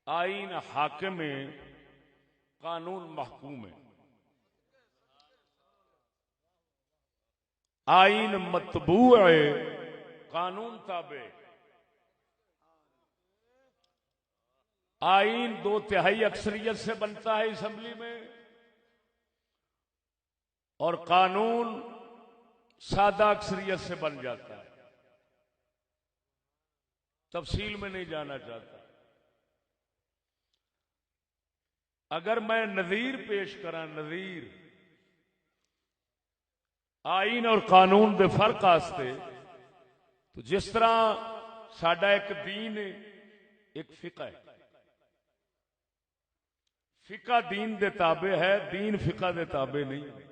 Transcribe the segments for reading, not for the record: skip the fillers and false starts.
آئین حاکم ہے، قانون محکوم ہے. آئین متبوع ہے، قانون تابع. آئین 2/3 اکثریت سے بنتا ہے اسمبلی میں، اور قانون سادہ اکثریت سے بن جاتا ہے. تفصیل میں نہیں جانا چاہتا. اگر میں نظیر پیش کرا، نظیر آئین اور قانون دے فرق آستے، تو جس طرح ساڈا ایک دین ہے، ایک فقہ ہے. فقہ دین دے تابع ہے، دین فقہ دے تابع نہیں.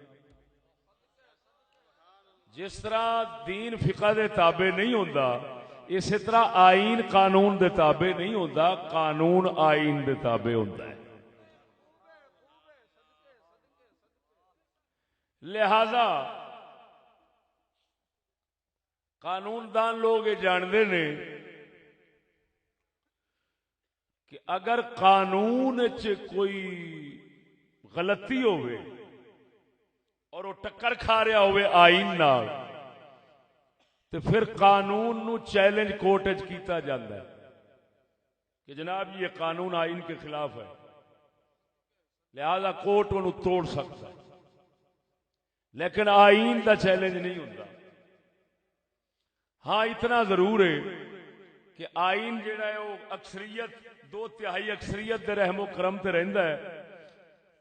جس طرح دین فقہ دے تابع نہیں ہوندا، اسی طرح آئین قانون دے تابع نہیں ہوندا، قانون آئین دے تابع ہوندا ہے. لہذا قانون دان لوگ یہ جانتے ہیں کہ اگر قانون کوئی غلطی ہوئے اور وہ ٹکر کھا رہا ہوئے آئین نال، تو پھر قانون نو چیلنج کورٹ وچ کیتا جاتا ہے کہ جناب یہ قانون آئین کے خلاف ہے، لہذا کورٹ انہوں توڑ سکتا ہے. لیکن آئین دا چیلنج نہیں ہوتا. ہاں اتنا ضرور ہے کہ آئین جڑا ہے وہ اکثریت 2/3 اکثریت دے رحم و کرم تے رہندا ہے.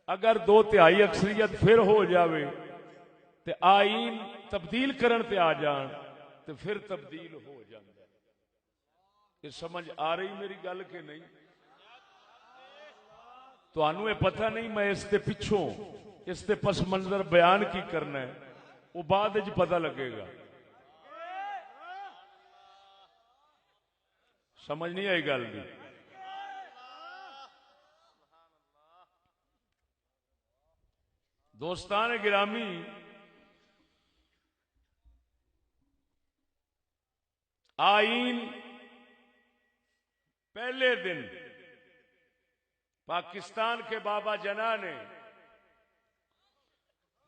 اگر 2/3 اکثریت پھر ہو جاوے تے آئین تبدیل کرن تے آ جان تے پھر تبدیل ہو جاندا ہے. یہ سمجھ آ رہی میری گل کہ نہیں؟ تانوں یہ پتہ نہیں میں اس تے پچھوں اس تے پس منظر بیان کی کرنا ہے، وہ بعد وچ پتہ لگے گا. سمجھ نہیں آئی گل دی؟ دوستان گرامی، آئین پہلے دن پاکستان کے بابا جناح نے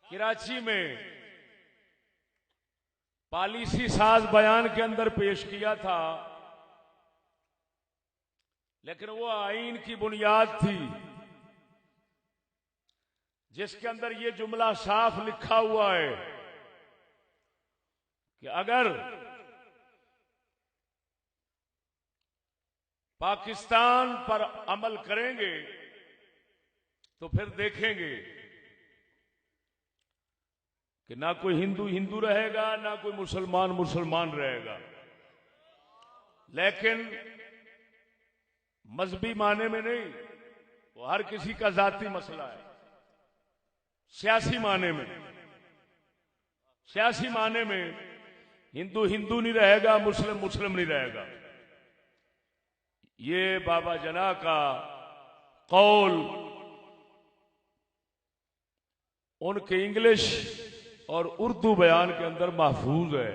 کراچی میں پالیسی ساز بیان کے اندر پیش کیا تھا، لیکن وہ آئین کی بنیاد تھی جس کے اندر یہ جملہ صاف لکھا ہوا ہے کہ اگر پاکستان پر عمل کریں گے تو پھر دیکھیں گے کہ نہ کوئی ہندو ہندو رہے گا، نہ کوئی مسلمان مسلمان رہے گا. لیکن مذہبی معنی میں نہیں، وہ ہر کسی کا ذاتی مسئلہ ہے. سیاسی معنی میں، سیاسی معنی میں ہندو ہندو نہیں رہے گا، مسلم مسلم نہیں رہے گا. یہ بابا جناح کا قول ان کے انگلش اور اردو بیان کے اندر محفوظ ہے،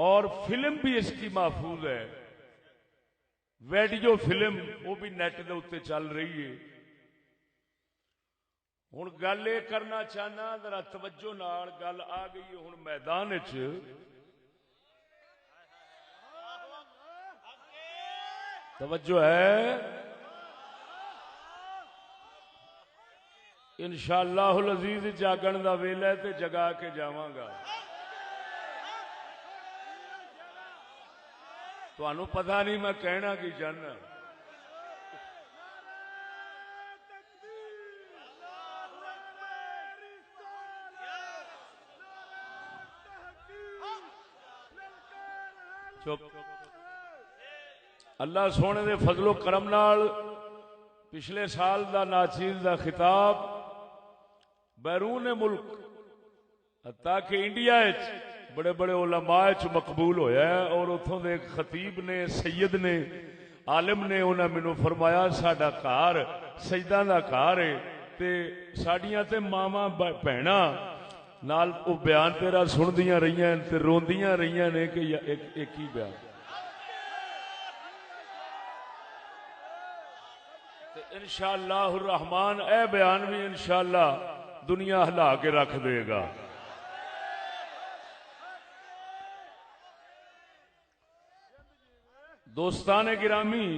اور فلم بھی اس کی محفوظ ہے. ویڈیو فلم وہ بھی نیٹ دے اوتے چل رہی ہے. ہن گل یہ کرنا چاہنا، ذرا توجہ نال گل آ گئی ہے ہن میدان وچ. توجہ ہے؟ انشاءاللہ العزیز جاگن دا ویلا ہے تے جگا کے جاواں گا. تانوں پتہ نہیں میں کہنا کی چاہنا. چپ. اللہ سونے دے فضل و کرم نال پچھلے سال دا ناچیز دا خطاب بیرون ملک حتیٰ کہ انڈیا بڑے بڑے علماء مقبول ہویا ہے، اور اتھوں دے ایک خطیب نے، سید نے، عالم نے انہاں مینوں فرمایا ساڈا گھر سجدہ دا گھر ہے تے ساڈیاں تے ماواں بہناں نال او بیان تیرا سندیاں رہیاں تے روندیاں رہیاں نے کہ ایک ہی بیان. انشاءاللہ الرحمن اے بیان بھی انشاءاللہ دنیا ہلا کے رکھ دے گا. دوستان گرامی،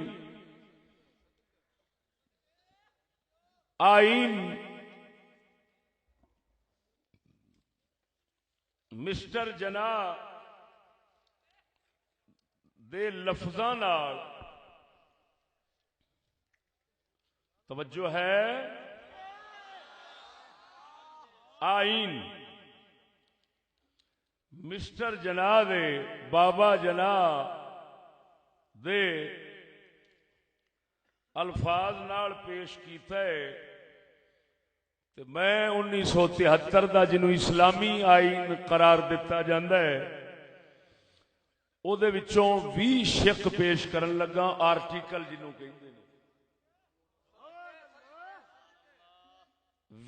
آئین مسٹر جناح دے لفظاں نال توجہ ہے. آئین مسٹر جناح دے بابا جناح دے الفاظ نال پیش کیتا ہے تے میں 1973 دا جنوں اسلامی آئین قرار دیتا جاندا ہے او دے وچوں 20 شق پیش کرن لگا. آرٹیکل جنوں کہندے نے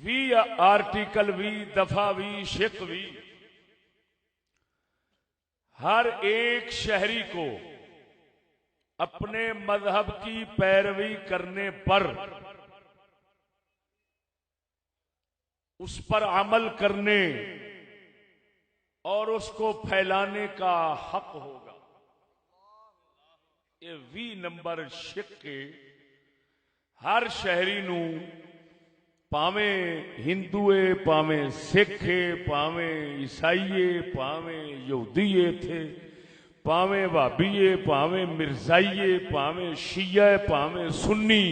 20 آرٹیکل 20 دفعہ 20 شق 20. ہر ایک شہری کو اپنے مذہب کی پیروی کرنے پر اس پر عمل کرنے اور اس کو پھیلانے کا حق ہوگا. یہ 20 نمبر شق کے ہر شہری نو پاویں ہندوئے پاویں سکھے پاویں عیسائیے پاویں یہودیے تھے پاویں وہابیے پاویں مرزائیے پاویں شیعہ پاویں سنی،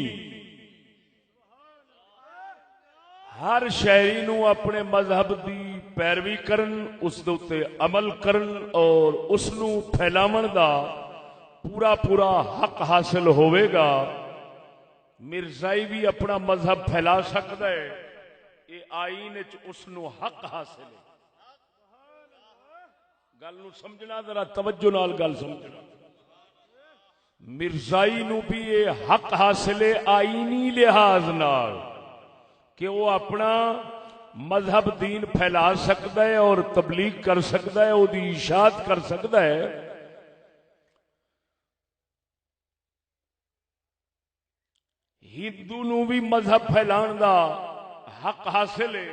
ہر شہری نو اپنے مذہب دی پیروی کرن، اس دے اوتے عمل کرن اور اس نو پھیلاون دا پورا پورا حق حاصل ہوئے گا. مرزائی بھی اپنا مذہب پھیلا سکتا ہے، یہ آئین اس نو حق حاصل ہے. گل نو سمجھنا، ذرا توجہ نال گل سمجھنا. مرزائی نو بھی یہ حق حاصل ہے آئینی لحاظ نال کہ وہ اپنا مذہب دین پھیلا سکتا ہے اور تبلیغ کر سکتا ہے، وہ دی اشاعت کر سکتا ہے. ہندو نو بھی مذہب پھیلان دا حق حاصل ہے،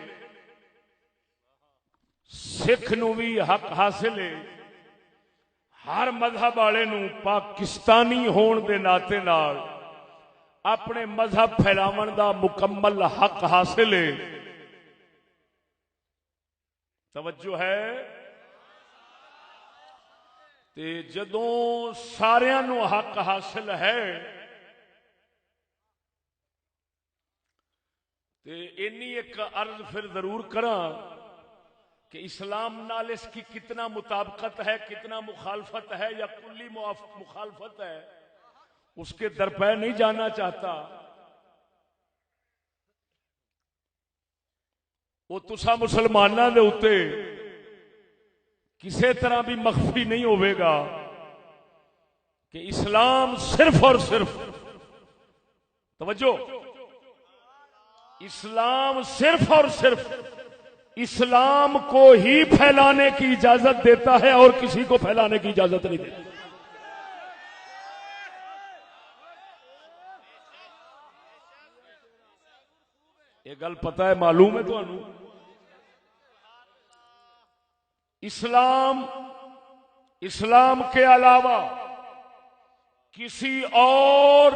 سکھ نو بھی حق حاصل ہے. ہر مذہب والے نو پاکستانی ہون دے ناطے نال اپنے مذہب پھیلاون دا مکمل حق حاصل ہے. توجہ ہے. تے جدوں ساریاں نو حق حاصل ہے تے اینی ایک عرض پھر ضرور کراں کہ اسلام نال اس کی کتنا مطابقت ہے، کتنا مخالفت ہے یا کلی مخالفت ہے، اس کے درپے نہیں جانا چاہتا. وہ تسا مسلمانوں دے اوتے کسی طرح بھی مخفی نہیں ہوئے گا کہ اسلام صرف اور صرف، توجہ، اسلام صرف اور صرف اسلام کو ہی پھیلانے کی اجازت دیتا ہے اور کسی کو پھیلانے کی اجازت نہیں دیتا. یہ گل پتہ ہے، معلوم ہے تو انہوں. اسلام کے علاوہ کسی اور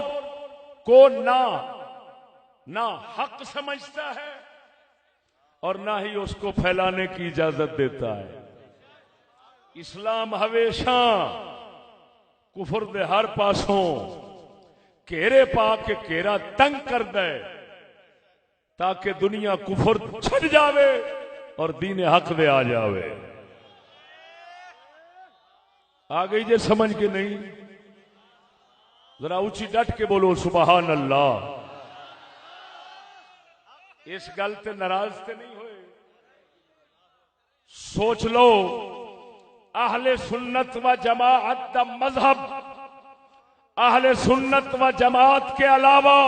کو نہ حق سمجھتا ہے اور نہ ہی اس کو پھیلانے کی اجازت دیتا ہے. اسلام ہمیشہ کفر دے ہر پاسوں گھیرے پا کے گھیرا تنگ کر دے تاکہ دنیا کفر چھڑ جاوے اور دین حق دے آ جاوے. آ گئی جے سمجھ کے نہیں؟ ذرا اونچی ڈٹ کے بولو سبحان اللہ. اس گل تے ناراض تے نہیں ہوئے؟ سوچ لو، اہل سنت و جماعت دا مذہب اہل سنت و جماعت کے علاوہ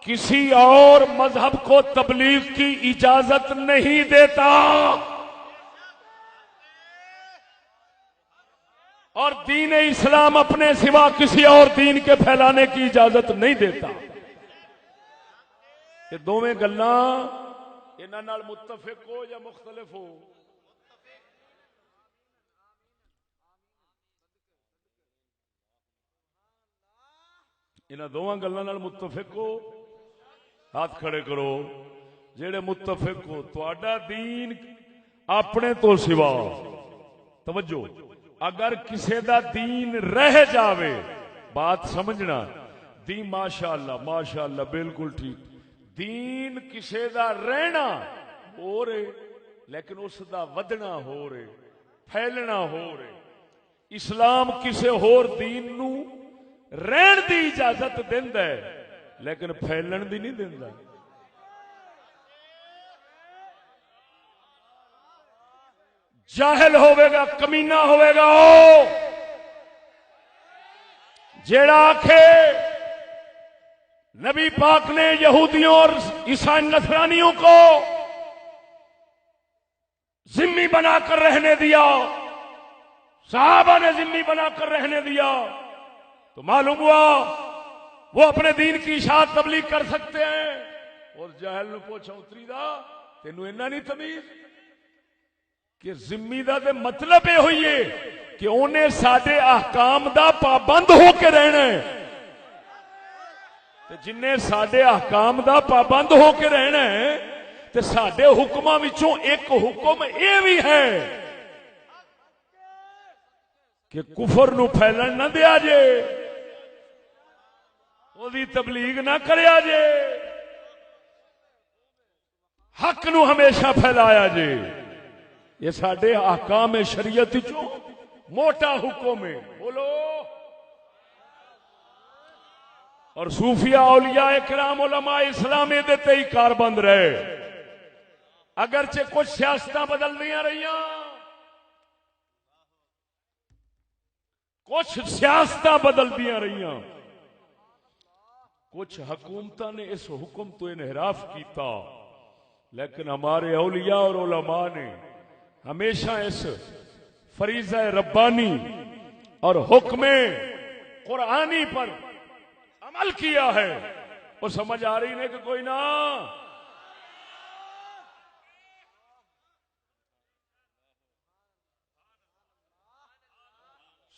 کسی اور مذہب کو تبلیغ کی اجازت نہیں دیتا اور دین اسلام اپنے سوا کسی اور دین کے پھیلانے کی اجازت نہیں دیتا. یہ دونوں گلاں انہاں نال متفق ہو یا مختلف ہو؟ انہاں دونوں گلاں نال متفق ہو؟ ہاتھ کھڑے کرو جڑے متفق ہو۔ تہاڈا دین اپنے تو سوا، توجہ، اگر کسے دا دین رہ جاوے، بات سمجھنا، دین ماشاءاللہ بالکل ٹھیک، دین کسے دا رہنا ہو رہے لیکن اس دا ودنا ہو رہے، پھیلنا ہو رہے۔ اسلام کسے ہور دین نو رہن دی اجازت دیندا ہے لیکن پھیلن دی نہیں دیندا۔ جاہل ہوے گا، کمینہ ہوے گا جیڑا آکھے نبی پاک نے یہودیوں اور عیسائی نصرانیوں کو ذمہ بنا کر رہنے دیا، صحابہ نے ذمہ بنا کر رہنے دیا، تو معلوم ہوا وہ اپنے دین کی اشاعت تبلیغ کر سکتے ہیں۔ اور جاہل نو پوچھا اتری دا تینوں اینا نہیں تمیز کہ ذمہ دا تے مطلب یہ ہوئی ہے کہ انہیں ساڈے احکام دا پابند ہو کے رہنا ہے، تے جنہیں ساڈے احکام دا پابند ہو کے رہنا ہے تے ساڈے حکماں وچوں ایک حکم یہ بھی ہے کہ کفر نو پھیلن نہ دیا جے، وہی تبلیغ نہ کریا جے، حق نو ہمیشہ پھیلایا جے۔ یہ ساڈے احکام شریعت چوں موٹا حکم ہے، بولو۔ اور صوفیاء، اولیاء کرام، علماء اسلام دے تے ہی کاربند رہے، اگرچہ کچھ سیاستاں بدل دیا رہیاں، کچھ سیاستاں بدل دیا رہیاں، کچھ حکومتاں نے اس حکم تو انحراف کیتا، لیکن ہمارے اولیاء اور علماء نے ہمیشہ اس فریضہ ربانی اور حکم قرآنی پر عمل کیا ہے۔ وہ سمجھ آ رہی نہیں کہ کوئی نہ؟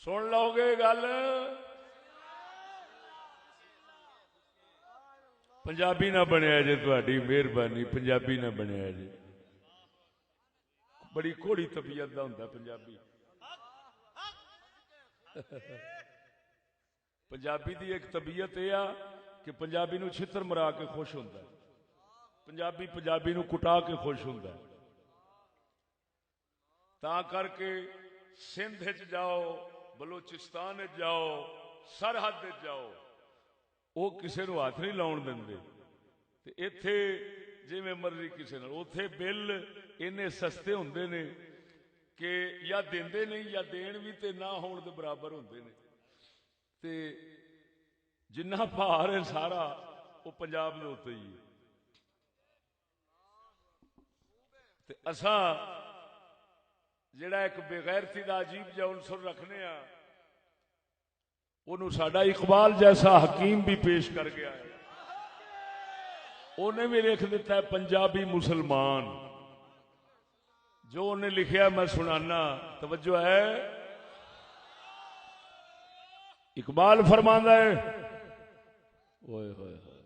سن لو گے گل؟ پنجابی نہ بنیا جی، تہاڈی مہربانی، پنجابی نہ بنیا جی، بڑی کوڑی طبیعت دا ہوندا پنجابی۔ پنجابی دی ایک طبیعت یہ کہ پنجابی نو چھتر مرا کے خوش ہوندا ہے، پنجابی نو کٹا کے خوش ہوندا ہے۔ تا کر کے سندھ وچ جاؤ، بلوچستان وچ جاؤ، سرحد وچ جاؤ، وہ کسے نو ہاتھ نہیں لاؤن دیندے، تے ایتھے جویں مرضی کسے نال، اوتھے بل اینے سستے ہوندے نے کہ یا دیندے نہیں یا دین بھی تے نہ ہون دے برابر ہوندے نے، تے جنہ بھار ہے سارا وہ پنجاب دے اوتے ہی ہے۔ تے اساں جڑا ایک بے غیرتی دا عجیب جا عنصر رکھنے ہاں، انہوں ساڈا اقبال جیسا حکیم بھی پیش کر گیا ہے، انہیں بھی لکھ دیتا ہے پنجابی مسلمان، جو انہیں لکھیا میں سنانا، توجہ ہے۔ اقبال فرماندا ہے، اوئے ہوئے ہوئے،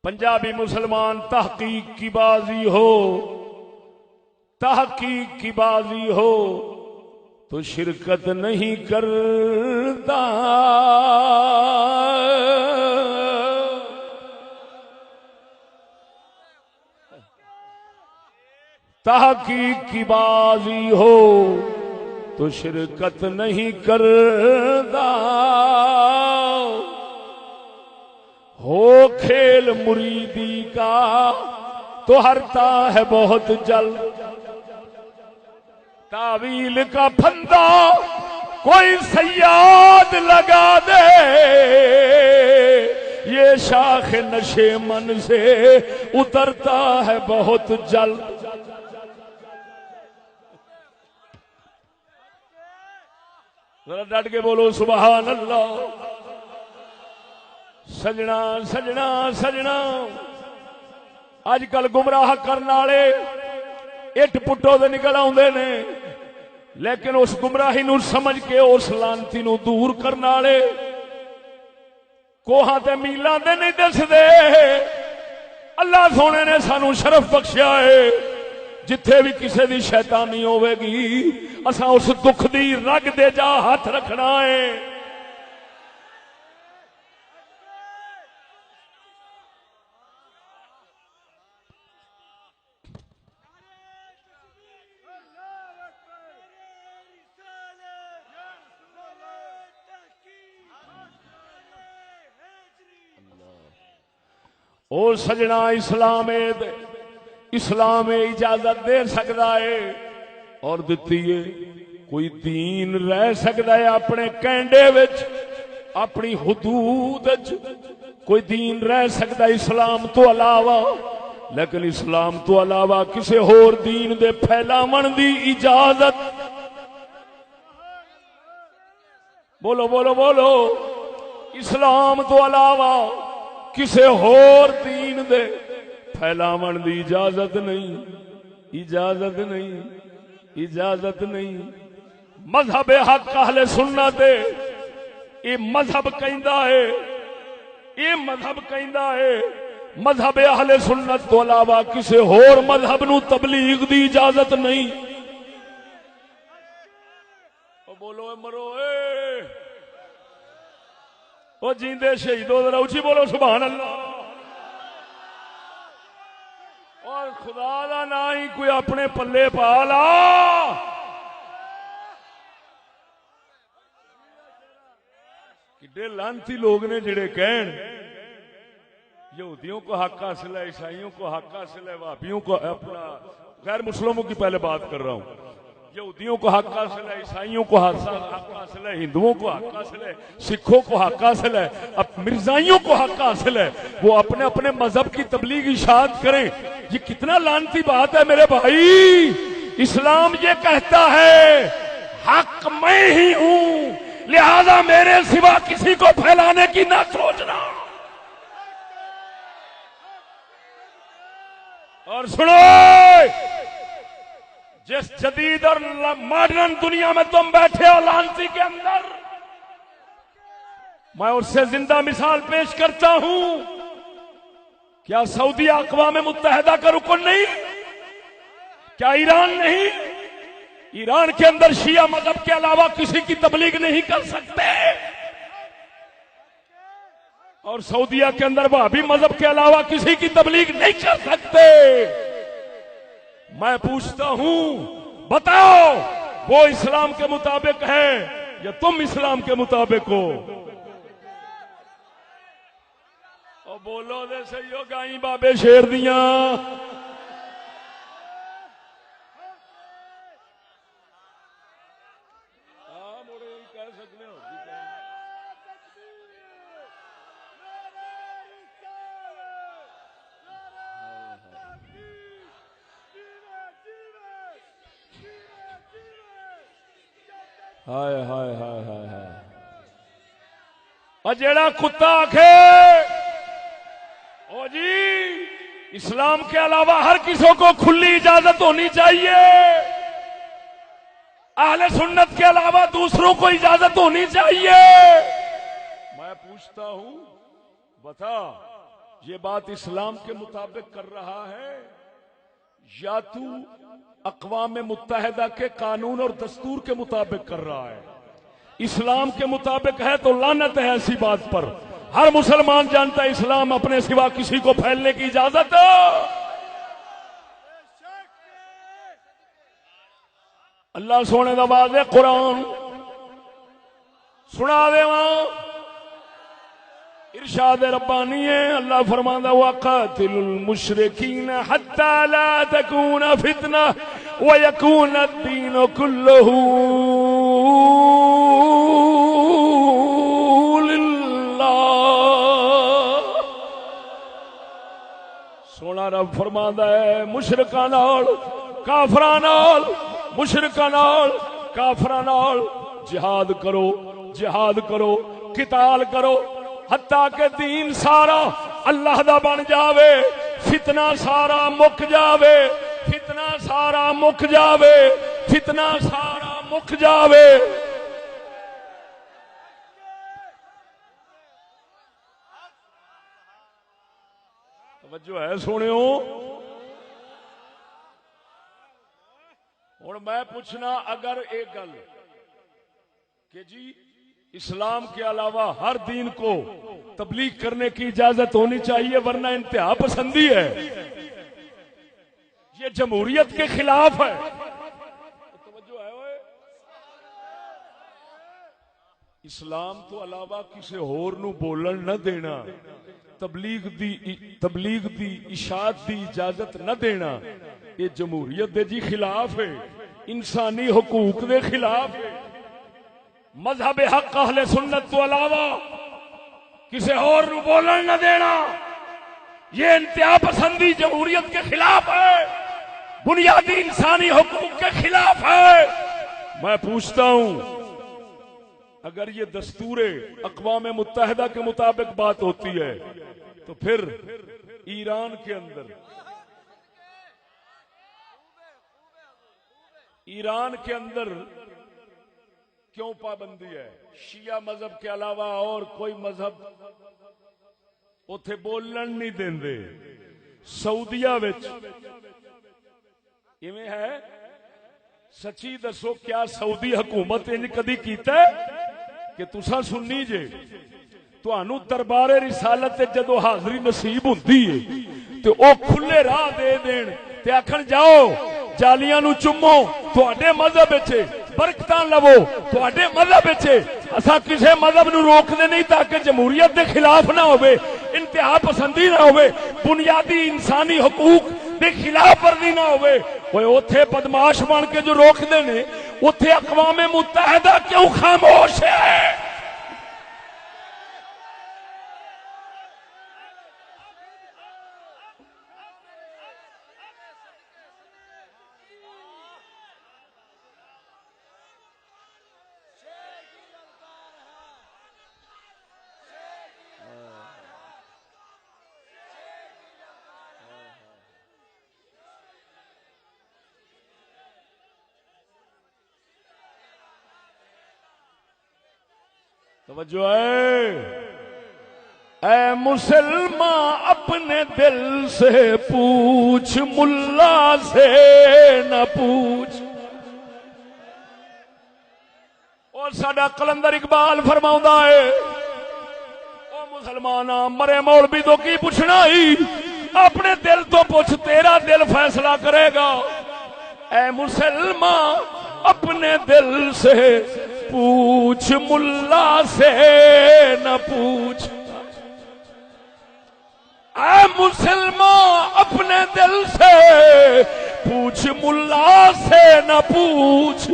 پنجابی مسلمان تحقیق کی بازی ہو، تحقیق کی بازی ہو تو شرکت نہیں کرتا، تحقیق کی بازی ہو تو شرکت نہیں کرتا، ہو کھیل مریدی کا تو ہرتا ہے بہت جلد، تعویل کا پھندا کوئی صیاد لگا دے، یہ شاخ نشے من سے اترتا ہے بہت جلد۔ ذرا ڈٹ کے بولو سبحان اللہ۔ سجنا سجنا سجنا اج کل گمراہ کرنے والے اٹ پٹو دے نکل آتے نے، لیکن اس گمراہی نو سمجھ کے اس لانتی نو دور کرنے والے کوہاں تے میلاں تے نہیں دسدے۔ اللہ سونے نے سانو شرف بخشیا ہے، جتھے بھی کسے دی شیطانی ہوے گی اساں اس دکھ دی رگ دے جا ہاتھ رکھنا ہے۔ اور سجنا اسلام اجازت دے سکتا ہے اور دتی ہے، کوئی دین رہ سکتا ہے اپنے کینڈے وچ، اپنی حدود وچ کوئی دین رہ سکتا ہے اسلام تو علاوہ، لیکن اسلام تو علاوہ کسی ہور دین دے پھیلاون دی اجازت، بولو بولو بولو، اسلام تو علاوہ کسی ہور دین دے پھیلاون دی اجازت نہیں، اجازت نہیں، اجازت نہیں۔ مذہب حق اہل سنت یہ مذہب کہندا ہے، یہ مذہب کہندا ہے مذہب اہل سنت تو علاوہ کسی ہور مذہب نو تبلیغ دی اجازت نہیں۔ بولو مرو اے او جیندے شہیدو ذرا اونچی بولو سبحان اللہ۔ اور خدا دا نا ہی کوئی اپنے پلے پا لا، کڈے لانتی لوگ نے جڑے کہن یہودیوں کو حق حاصل ہے، عیسائیوں کو حق حاصل ہے، وہابیوں کو، اپنا غیر مسلموں کی پہلے بات کر رہا ہوں، یہودیوں کو حق حاصل ہے، عیسائیوں کو حق حاصل ہے، ہندوؤں کو حق حاصل ہے، سکھوں کو حق حاصل ہے، اب مرزائیوں کو حق حاصل ہے، وہ اپنے اپنے مذہب کی تبلیغ اشاعت کریں۔ یہ کتنا لعنتی بات ہے میرے بھائی۔ اسلام یہ کہتا ہے حق میں ہی ہوں، لہذا میرے سوا کسی کو پھیلانے کی نہ سوچنا۔ اور سنو، جس جدید اور ماڈرن دنیا میں تم بیٹھے ہو لانسی کے اندر، میں اس سے زندہ مثال پیش کرتا ہوں۔ کیا سعودی اقوام متحدہ کا رکن نہیں؟ کیا ایران نہیں؟ ایران کے اندر شیعہ مذہب کے علاوہ کسی کی تبلیغ نہیں کر سکتے، اور سعودیہ کے اندر وہابی مذہب کے علاوہ کسی کی تبلیغ نہیں کر سکتے۔ میں پوچھتا ہوں بتاؤ وہ اسلام کے مطابق ہے یا تم اسلام کے مطابق ہو؟ اور بولو دے صحیح ہو گائیں بابے شیر دیاں۔ ہائے ہائے ہائے ہائے ہائے، اور جیڑا کتا آکھے او جی اسلام کے علاوہ ہر کسی کو کھلی اجازت ہونی چاہیے، اہل سنت کے علاوہ دوسروں کو اجازت ہونی چاہیے، میں پوچھتا ہوں بتا یہ بات اسلام کے مطابق کر رہا ہے یا تو اقوام متحدہ کے قانون اور دستور کے مطابق کر رہا ہے؟ اسلام کے مطابق ہے تو لعنت ہے ایسی بات پر۔ ہر مسلمان جانتا ہے اسلام اپنے سوا کسی کو پھیلنے کی اجازت۔ اللہ سونے دا واضح قرآن سنا دے وہاں ارشاد ربانی ہے، اللہ فرماندا وقاتل المشرکین حتی لا تکون فتنہ ویکون الدین کلہ للہ۔ سونا رب فرماندا ہے مشرکاں نال کافراں نال، مشرکاں نال کافراں نال جہاد کرو، جہاد کرو، قتال کرو، حتیٰ کہ دین سارا اللہ دا بن جاوے، فتنہ سارا مک جاوے، فتنہ سارا مک جاوے، فتنہ سارا مک جاوے۔ توجہ ہے سنیو۔ اور میں پوچھنا اگر ایک گل کہ جی اسلام کے علاوہ ہر دین کو تبلیغ کرنے کی اجازت ہونی چاہیے ورنہ انتہا پسندی ہے، یہ جمہوریت کے خلاف ہے، توجہ ہے اوئے؟ اسلام تو علاوہ کسی اور نو بولن نہ دینا، تبلیغ دی اشاعت دی اجازت نہ دینا، یہ جمہوریت دے جی خلاف ہے، انسانی حقوق دے خلاف ہے۔ مذہب حق اہل سنت تو علاوہ کسی اور نو بولن نہ دینا یہ انتہا پسندی جمہوریت کے خلاف ہے، بنیادی انسانی حقوق کے خلاف ہے۔ میں پوچھتا ہوں اگر یہ دستور اقوام متحدہ کے مطابق بات ہوتی ہے تو پھر ایران کے اندر کیوں پابندی ہے؟ شیعہ مذہب کے علاوہ اور کوئی مذہب اوتھے بولن نہیں دیندے۔ سعودیہ وچ ایویں ہے؟ سچی دسو کیا سعودی حکومت انج کدی کیتا ہے کہ تساں سنی جے تانوں دربار رسالت جدو حاضری نصیب ہوندی ہے تے او کھلے راہ دے دین تے آکھن جاؤ جالیاں نو چومو تواڈے مذہب وچ برکتاں لو تواڈے مذہب وچ، اساں کسے مذہب نو روک دے نہیں تاکہ جمہوریت دے خلاف نہ ہوئے، انتہا پسندی نہ ہوئے، بنیادی انسانی حقوق دے خلاف ورزی نہ ہوئے۔ اوے اوتھے بدماش بن کے جو روک دے نے اوتھے اقوام متحدہ کیوں خاموش ہے؟ توجہ ہے؟ اے مسلمان اپنے دل سے پوچھ، ملا سے نہ پوچھ۔ اور ساڈا قلندر اقبال فرماؤندا ہے او مسلماناں مرے مولوی تو کی پوچھنا ہی، اپنے دل تو پوچھ تیرا دل فیصلہ کرے گا۔ اے مسلمان اپنے دل سے پوچھ، ملا سے نہ پوچھ۔ اے مسلمان اپنے دل سے پوچھ، ملا سے نہ پوچھ،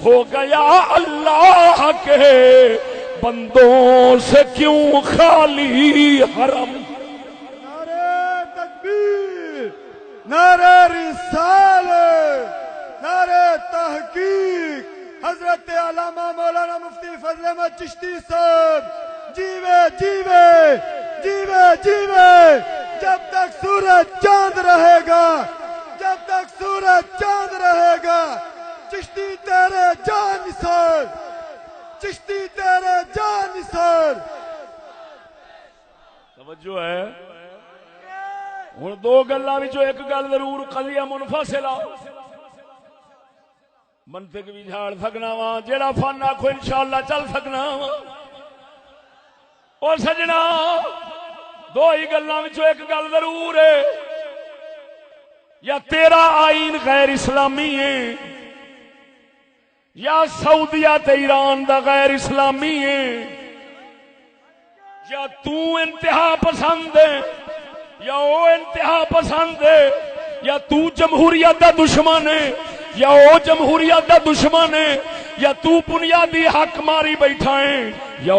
ہو گیا اللہ کے بندوں سے کیوں خالی حرم۔ نعرہ تکبیر، نعرہ رسالت، نعرہ تحقیق، حضرت علامہ مولانا مفتی فضل احمد چشتی صاحب جیوے جیوے جیوے جیوے، جب تک سورج چاند رہے گا، جب تک سورج چاند رہے گا، چشتی تیرے جان نثار، چشتی تیرے جان نثار۔ توجہ ہے؟ ہن دو گلاں وچوں ایک گل ضرور قضیہ منفصلہ منطق بھی جھاڑ سکنا وا، جیڑا فن آکھو انشاءاللہ چل سکنا وا۔ اور سجنا دو ہی گلاں وچوں ایک گل ضرور ہے، یا تیرا آئین غیر اسلامی ہے یا سعودیہ تے ایران دا غیر اسلامی ہے، یا تو انتہا پسند ہے یا او انتہا پسند ہے، یا تو جمہوریت دا دشمن ہے یا او جمہوریت دا دشمن ہے، یا تو بنیادی حق ماری بیٹھا ہے یا